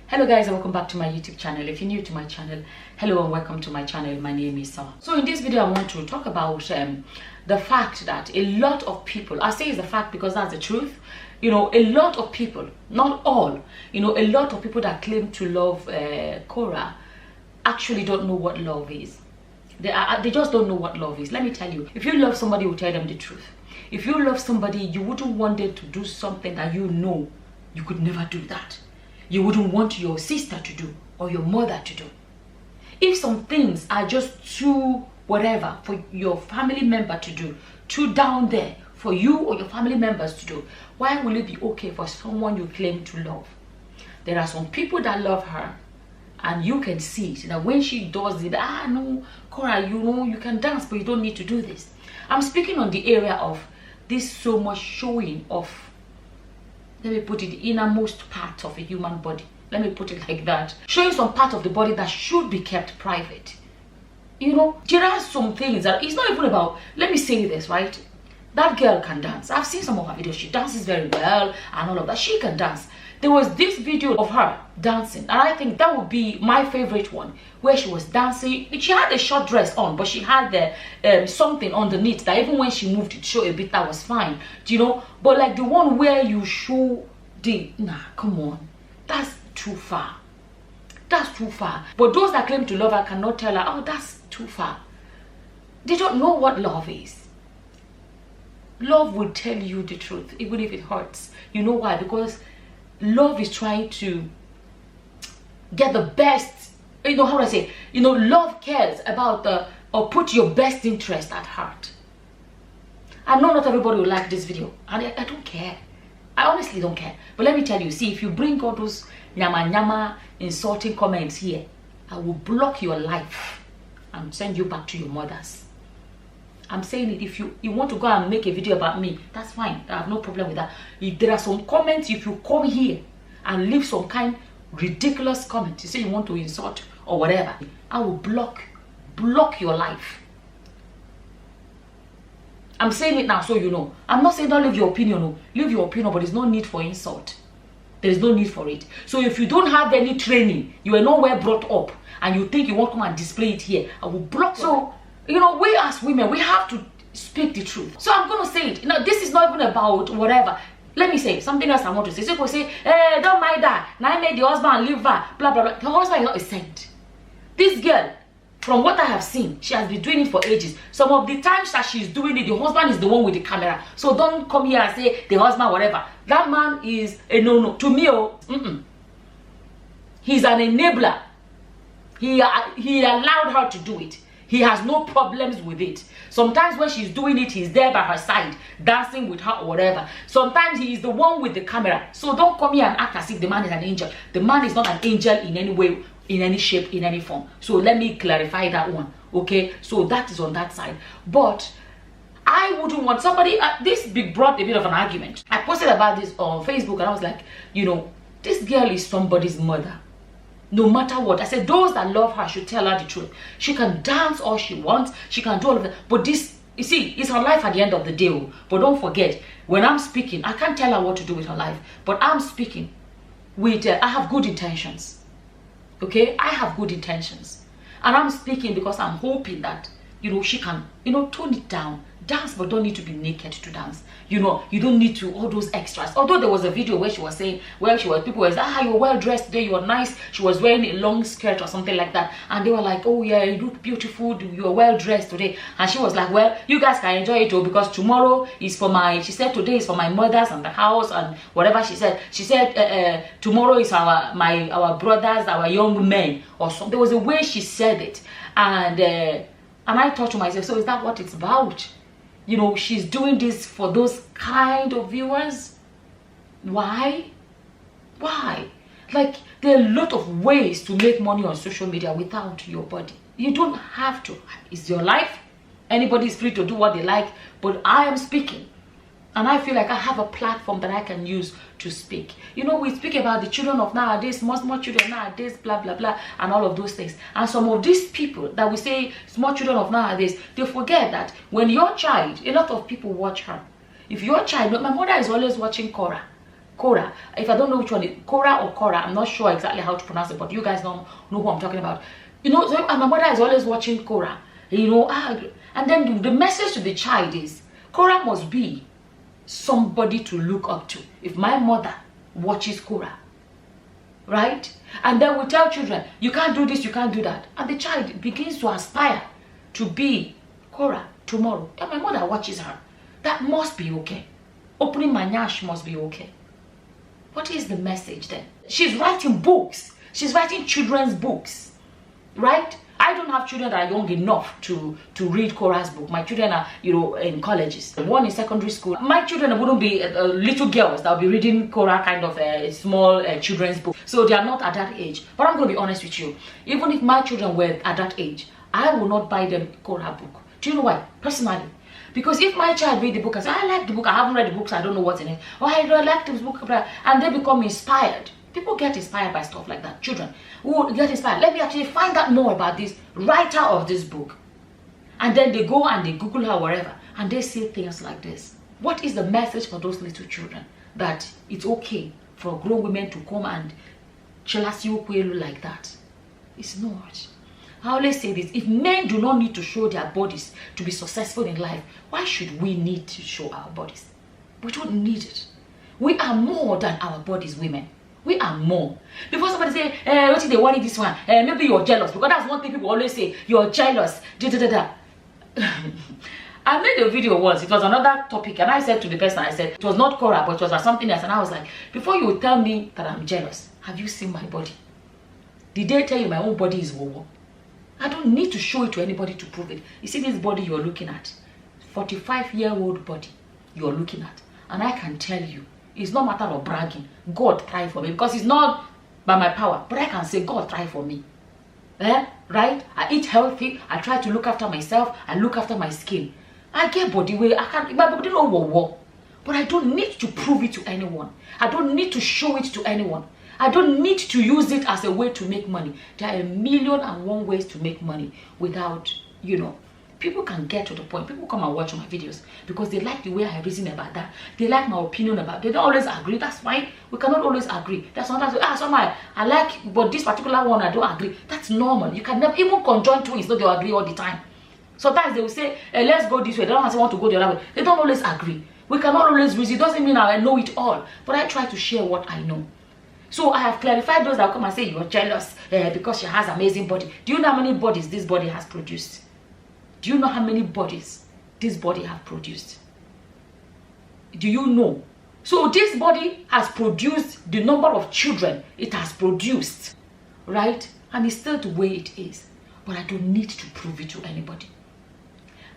Hello guys, and welcome back to my YouTube channel. If you're new to my channel, hello and welcome to my channel. My name is Sawa. So in this video I want to talk about the fact that a lot of people, I say it's the fact because that's the truth, you know, a lot of people, not all, you know, a lot of people that claim to love Korra actually don't know what love is. They just don't know what love is. Let me tell you, if you love somebody, you tell them the truth. If you love somebody, you wouldn't want them to do something that you know you could never do that. You wouldn't want your sister to do or your mother to do. If some things are just too whatever for your family member to do, too down there for you or your family members to do, why will it be okay for someone you claim to love? There are some people that love her and you can see it, that when she does it, no, Korra, you know, you can dance but you don't need to do this. I'm speaking on the area of this so much showing of, let me put it, the innermost part of a human body. Let me put it like that. Showing some part of the body that should be kept private. You know, there are some things that it's not even about, let me say this, right? That girl can dance. I've seen some of her videos. She dances very well and all of that. She can dance. There was this video of her dancing, and I think that would be my favorite one, where she was dancing. She had a short dress on, but she had the something underneath that even when she moved it showed a bit, that was fine. Do you know? But like the one where you show the, nah, come on, that's too far. That's too far. But those that claim to love her cannot tell her, oh, that's too far. They don't know what love is. Love will tell you the truth, even if it hurts. You know why? Because love is trying to get the best, you know, how do I say, you know, love cares about or put your best interest at heart. I know not everybody will like this video, and I don't care. I honestly don't care. But let me tell you, see, if you bring all those nyama insulting comments here, I will block your life and send you back to your mothers. I'm saying it. If you want to go and make a video about me, that's fine. I have no problem with that. If there are some comments, if you come here and leave some kind ridiculous comment, you say you want to insult or whatever, I will block your life. I'm saying it now so you know. I'm not saying don't leave your opinion. No. Leave your opinion, but there's no need for insult. There is no need for it. So if you don't have any training, you were nowhere brought up, and you think you want to come and display it here, I will block. So, you know, we as women, we have to speak the truth. So I'm going to say it. You know, this is not even about whatever. Let me say something else I want to say. So people say, hey, don't mind that. Now I made the husband leave her, blah, blah, blah. The husband is not a saint. This girl, from what I have seen, she has been doing it for ages. Some of the times that she's doing it, the husband is the one with the camera. So don't come here and say the husband, whatever. That man is a no-no. To me, he's an enabler. He allowed her to do it. He has no problems with it. Sometimes when she's doing it, he's there by her side, dancing with her or whatever. Sometimes he is the one with the camera. So don't come here and act as if the man is an angel. The man is not an angel in any way, in any shape, in any form. So let me clarify that one, okay? So that is on that side. But I wouldn't want somebody, this brought a bit of an argument. I posted about this on Facebook and I was like, you know, this girl is somebody's mother. No matter what, I said those that love her should tell her the truth. She can dance all she wants, she can do all of that, but this, you see, it's her life at the end of the day. But don't forget, when I'm speaking, I can't tell her what to do with her life, but I'm speaking with I have good intentions. Okay, I have good intentions, and I'm speaking because I'm hoping that, you know, she can, you know, tone it down. Dance, but don't need to be naked to dance. You know, you don't need to all those extras. Although there was a video where she was saying, people were saying, you're well dressed today, you're nice. She was wearing a long skirt or something like that, and they were like, oh yeah, you look beautiful, you're well dressed today. And she was like, well, you guys can enjoy it because tomorrow is for my, she said today is for my mothers and the house and whatever she said. She said tomorrow is our brothers, our young men or something. There was a way she said it, and I thought to myself, so is that what it's about? You know, she's doing this for those kind of viewers. Why? Why? Like, there are a lot of ways to make money on social media without your body. You don't have to. It's your life. Anybody is free to do what they like. But I am speaking. And I feel like I have a platform that I can use to speak. You know, we speak about the children of nowadays, small children nowadays, blah, blah, blah, and all of those things. And some of these people that we say small children of nowadays, they forget that when your child, a lot of people watch her. If your child, my mother is always watching Korra. Korra. If I don't know which one, Korra or Korra, I'm not sure exactly how to pronounce it, but you guys know who I'm talking about. You know, so, and my mother is always watching Korra. You know, and then the message to the child is, Korra must be somebody to look up to. If my mother watches Korra, right? And then we tell children, you can't do this, you can't do that. And the child begins to aspire to be Korra tomorrow. And my mother watches her. That must be okay. Opening my nyash must be okay. What is the message then? She's writing books. She's writing children's books, right? I don't have children that are young enough to read Korra's book. My children are, you know, in colleges. One in secondary school. My children wouldn't be little girls that will be reading Korra kind of a small children's book. So they are not at that age. But I'm going to be honest with you. Even if my children were at that age, I will not buy them Korra book. Do you know why? Personally. Because if my child read the book and say, I like the book, I haven't read the book, so I don't know what's in it. Or I don't like this book, and they become inspired. People get inspired by stuff like that. Children who get inspired. Let me actually find out more about this writer of this book. And then they go and they Google her wherever. And they say things like this. What is the message for those little children? That it's okay for grown women to come and chill like that. It's not. I always say this. If men do not need to show their bodies to be successful in life, why should we need to show our bodies? We don't need it. We are more than our bodies, women. We are more. Before somebody say, what if they worry this one? Maybe you're jealous. Because that's one thing people always say. You're jealous. I made a video once. It was another topic. And I said to the person, I said, it was not Korra, but it was something else. And I was like, before you tell me that I'm jealous, have you seen my body? Did they tell you my own body is wowo? I don't need to show it to anybody to prove it. You see this body you're looking at? 45-year-old body you're looking at. And I can tell you, it's not a matter of bragging. God tried for me. Because it's not by my power. But I can say, God tried for me. Right? I eat healthy. I try to look after myself. I look after my skin. I get body weight. I can't, my body don't work. But I don't need to prove it to anyone. I don't need to show it to anyone. I don't need to use it as a way to make money. There are 1,000,001 ways to make money without, you know. People can get to the point. People come and watch my videos because they like the way I reason about that. They like my opinion about it. They don't always agree. That's fine. We cannot always agree. That's sometimes, I like, but this particular one I don't agree. That's normal. You can never, even conjoin twins, don't they agree all the time. Sometimes they will say, let's go this way. They don't want to go the other way. They don't always agree. We cannot always reason. It doesn't mean I know it all. But I try to share what I know. So I have clarified those that will come and say you're jealous because she has amazing body. Do you know how many bodies this body has produced? Do you know how many bodies this body has produced? Do you know? So this body has produced the number of children it has produced, right? And it's still the way it is. But I don't need to prove it to anybody.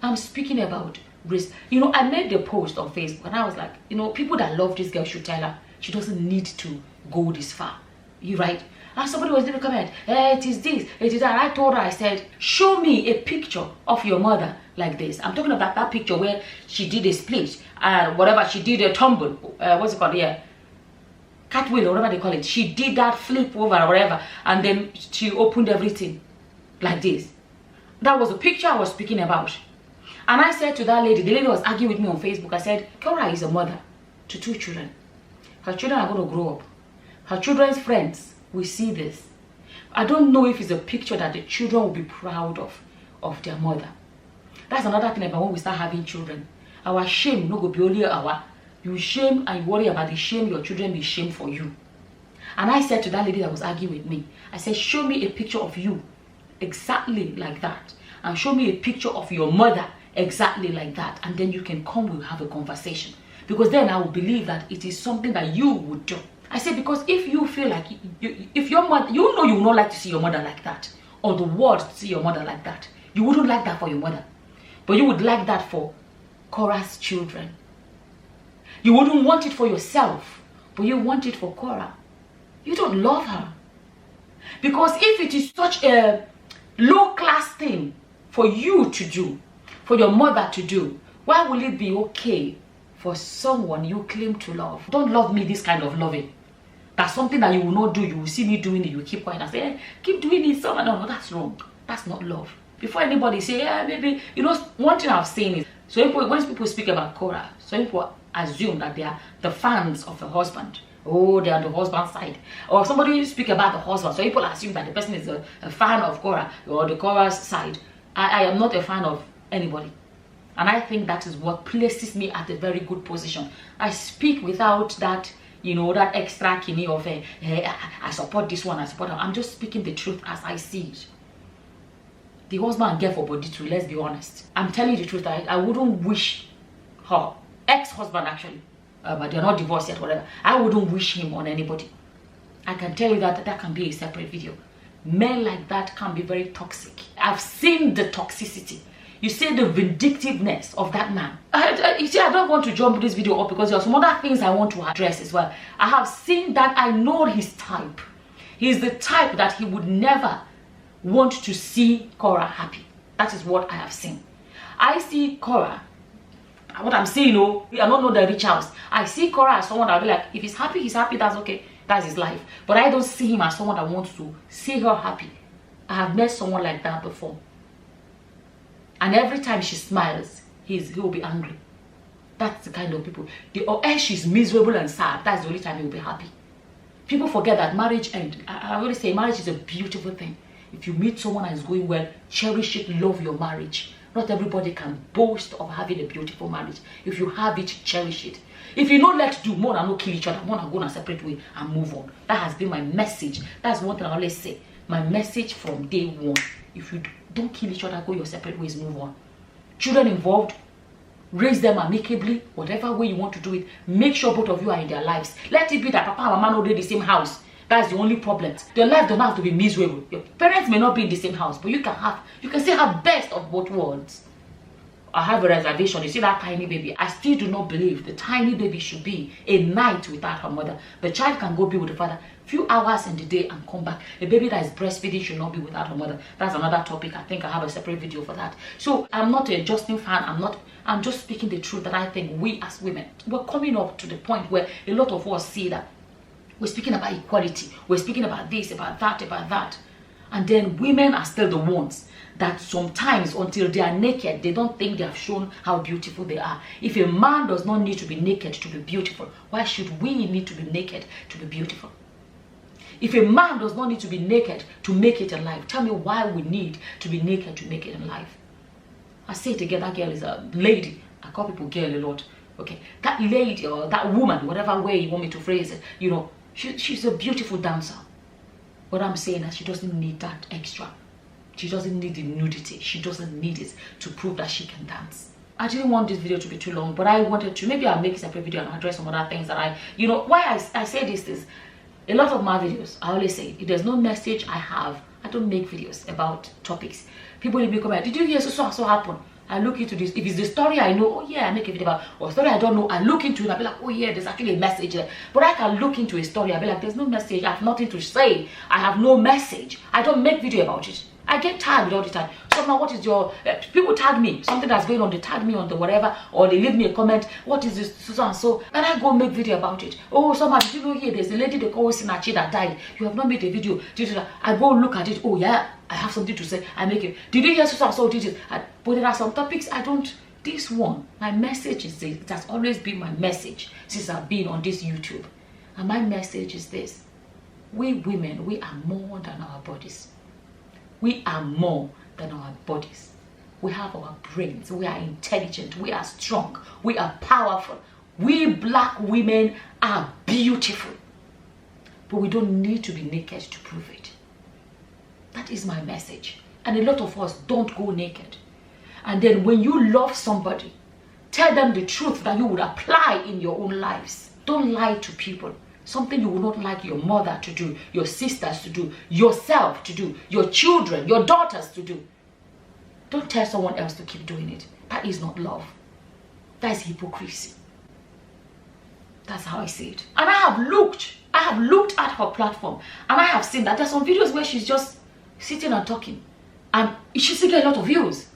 I'm speaking about risk. You know, I made the post on Facebook and I was like, you know, people that love this girl should tell her she doesn't need to go this far. You right? And somebody was leaving a comment, it is this, it is that. I told her, I said, show me a picture of your mother like this. I'm talking about that picture where she did a split, whatever, she did a tumble, what's it called here? Catwheel or whatever they call it. She did that flip over or whatever, and then she opened everything like this. That was the picture I was speaking about. And I said to that lady, the lady was arguing with me on Facebook, I said, Korra is a mother to 2 children. Her children are going to grow up. Her children's friends will see this. I don't know if it's a picture that the children will be proud of their mother. That's another thing about when we start having children. Our shame no go be only our. You shame and you worry about the shame your children be shame for you. And I said to that lady that was arguing with me, I said, show me a picture of you exactly like that. And show me a picture of your mother exactly like that. And then you can come, we'll have a conversation. Because then I will believe that it is something that you would do. I said, because if you feel like, if your mother, you know you would not like to see your mother like that. Or the world to see your mother like that. You wouldn't like that for your mother. But you would like that for Korra's children. You wouldn't want it for yourself. But you want it for Korra. You don't love her. Because if it is such a low-class thing for you to do, for your mother to do, why will it be okay for someone you claim to love? Don't love me this kind of loving. That's something that you will not do. You will see me doing it. You will keep quiet and say, hey, keep doing it. No, that's wrong. That's not love. Before anybody say, yeah, maybe, you know, one thing I've seen is, so when people speak about Korra, some people assume that they are the fans of the husband. Oh, they're on the husband's side. Or somebody speak about the husband, so people assume that the person is a fan of Korra or the Korra's side. I am not a fan of anybody. And I think that is what places me at a very good position. I speak without that, you know, that extra kidney of I support this one, I support that. I'm just speaking the truth as I see it. The husband get for body too, let's be honest. I'm telling you the truth. I wouldn't wish her ex-husband actually, but they're not divorced yet, whatever. I wouldn't wish him on anybody. I can tell you that that can be a separate video. Men like that can be very toxic. I've seen the toxicity. You see the vindictiveness of that man. You see, I don't want to jump this video up because there are some other things I want to address as well. I have seen that. I know his type. He's the type that he would never want to see Korra happy. That is what I have seen. I see Korra, what I'm saying, I don't know the rich house. I see Korra as someone that will be like, if he's happy, that's okay. That's his life. But I don't see him as someone that wants to see her happy. I have met someone like that before. And every time she smiles, he will be angry. That's the kind of people. Or else she's miserable and sad. That's the only time he will be happy. People forget that marriage ends. I always say marriage is a beautiful thing. If you meet someone that is going well, cherish it, love your marriage. Not everybody can boast of having a beautiful marriage. If you have it, cherish it. If you don't let do, more than not kill each other, more than go in a separate way and move on. That has been my message. That's one thing I always say. My message from day one. If you don't kill each other, go your separate ways, move on. Children involved, raise them amicably, whatever way you want to do it. Make sure both of you are in their lives. Let it be that papa and mama not in the same house. That's the only problem. Your life don't have to be miserable. Your parents may not be in the same house, but you can still have best of both worlds. I have a reservation. You see that tiny baby? I still do not believe the tiny baby should be a night without her mother. The child can go be with the father few hours in the day and come back. A baby that is breastfeeding should not be without her mother. That's another topic. I think I have a separate video for that. So I'm not a Justin fan. I'm just speaking the truth that I think we as women, we're coming up to the point where a lot of us see that we're speaking about equality. We're speaking about this, about that. And then women are still the ones that sometimes until they are naked, they don't think they have shown how beautiful they are. If a man does not need to be naked to be beautiful, why should we need to be naked to be beautiful? If a man does not need to be naked to make it in life, tell me why we need to be naked to make it in life. I say it again, that girl is a lady. I call people girl a lot. Okay, that lady or that woman, whatever way you want me to phrase it, she's a beautiful dancer. What I'm saying is she doesn't need that extra. She doesn't need the nudity. She doesn't need it to prove that she can dance. I didn't want this video to be too long, but I wanted to, maybe I'll make a separate video and address some other things that why I say this is, a lot of my videos, I always say, if there's no message I have, I don't make videos about topics. People leave me comment, did you hear so happen? I look into this. If it's the story I know, oh yeah, I make a video about, or story I don't know, I look into it, I'll be like, oh yeah, there's actually a message there. But I can look into a story, I'll be like, there's no message, I have nothing to say, I have no message. I don't make video about it. I get tagged all the time. So now what is your, people tag me, something that's going on, they tag me on the whatever, or they leave me a comment, what is this, so and so, and I go make video about it. Oh, someone, did you know here, there's a lady they call Sinachi that died. You have not made a video. I go look at it, oh yeah, I have something to say, I make it. Did you hear so and so did it? But there are some topics I don't, this one, my message is this. It has always been my message since I've been on this YouTube. And my message is this. We women, we are more than our bodies. We are more than our bodies. We have our brains. We are intelligent. We are strong. We are powerful. We black women are beautiful. But we don't need to be naked to prove it. That is my message. And a lot of us don't go naked. And then when you love somebody, tell them the truth that you would apply in your own lives. Don't lie to people. Something you would not like your mother to do, your sisters to do, yourself to do, your children, your daughters to do. Don't tell someone else to keep doing it. That is not love. That is hypocrisy. That's how I see it. And I have looked at her platform, and I have seen that there's some videos where she's just sitting and talking, and she still gets a lot of views.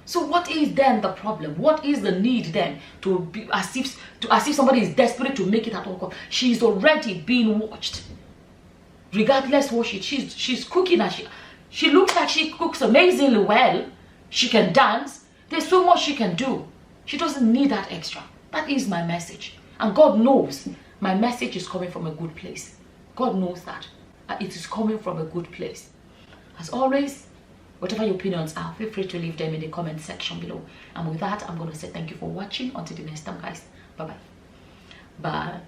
So what is then the problem? What is the need then to be as if somebody is desperate to make it at all costs? She's already being watched. Regardless what she's cooking, and she looks like she cooks amazingly well. She can dance. There's so much she can do. She doesn't need that extra. That is my message. And God knows my message is coming from a good place. God knows that. It is coming from a good place. As always, whatever your opinions are, feel free to leave them in the comment section below. And with that, I'm going to say thank you for watching. Until the next time, guys. Bye-bye. Bye.